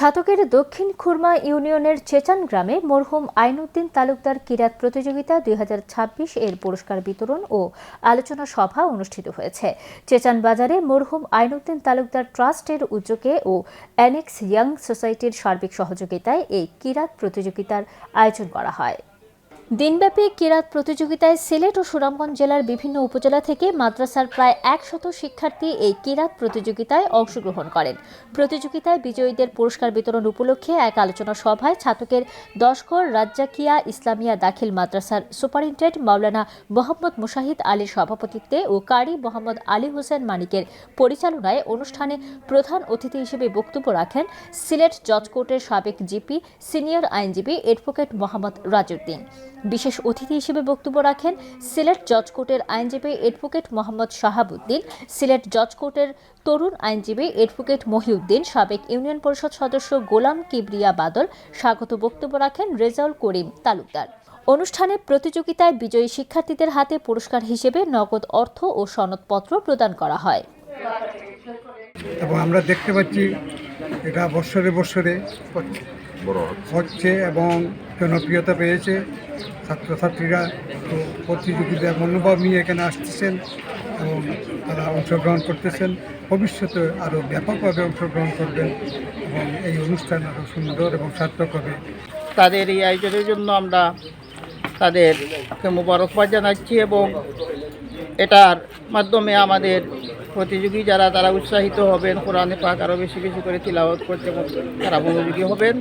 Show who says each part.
Speaker 1: ছাতকের দক্ষিণ খুরমা ইউনিয়নের চেচান গ্রামে মরহুম আইনউদ্দিন তালুকদার কিরাত প্রতিযোগিতা 2026 এর পুরস্কার বিতরণ ও আলোচনা সভা অনুষ্ঠিত হয়েছে। চেচান বাজারে মরহুম আইনউদ্দিন তালুকদার ট্রাস্টের উদ্যোগে ও অ্যানেক্স ইয়াং সোসাইটির সার্বিক সহযোগিতায় এই কিরাত প্রতিযোগিতার আয়োজন করা হয়। দিনব্যাপী কিরাত প্রতিযোগিতায় সিলেট ও সুনামগঞ্জ জেলার বিভিন্ন উপজেলা থেকে মাদ্রাসার প্রায় 100 শিক্ষার্থী এই কিরাত প্রতিযোগিতায় অংশগ্রহণ করেন। প্রতিযোগিতায় বিজয়ীদের পুরস্কার বিতরণ উপলক্ষে এক আলোচনা সভায় ছাতকের দশগড় রাজ্জাকিয়া ইসলামিয়া দাখিল মাদ্রাসার সুপারিনটেন্ডেন্ট মাওলানা মোহাম্মদ মুশাহিদ আলীর সভাপতিত্বে ও কারি মোহাম্মদ আলী হোসেন মানিকের পরিচালনায় অনুষ্ঠানে প্রধান অতিথি হিসেবে বক্তব্য রাখেন সিলেট জজ কোর্টের সাবেক জিপি সিনিয়র আইনজীবী অ্যাডভোকেট মোহাম্মদ রাজউদ্দিন। বিশেষ অতিথি হিসেবে বক্তব্য রাখেন সিলেট জজ কোর্টের আইনজীবী অ্যাডভোকেট মোহাম্মদ শাহাবুদ্দিন, সিলেট জজ কোর্টের তরুণ আইনজীবী অ্যাডভোকেট মহিউদ্দিন, সাবেক ইউনিয়ন পরিষদ সদস্য গোলাম কিবরিয়া বাদল। স্বাগত বক্তব্য রাখেন রেজাউল করিম তালুকদার। অনুষ্ঠানে প্রতিযোগিতায় বিজয়ী শিক্ষার্থীদের হাতে পুরস্কার হিসেবে নগদ অর্থ ও সনদপত্র প্রদান করা হয়।
Speaker 2: এবং আমরা দেখতে পাচ্ছি এটা বছরে বছরে হচ্ছে এবং জনপ্রিয়তা পেয়েছে। ছাত্রছাত্রীরা প্রতিযোগিতার মনোভাব নিয়ে এখানে আসতেছেন এবং তারা অংশগ্রহণ করতেছেন। ভবিষ্যতে আরও ব্যাপকভাবে অংশগ্রহণ করবেন এবং এই অনুষ্ঠান আরও সুন্দর এবং সার্থক হবে।
Speaker 3: তাদের এই আয়োজনের জন্য আমরা তাদেরকে মোবারকবাদ জানাচ্ছি এবং এটার মাধ্যমে আমাদের প্রতিযোগী যারা তারা উৎসাহিত হবেন, কোরআনে পাক আরও বেশি বেশি করে তিলাওয়াত করতে তারা মনোযোগী হবেন।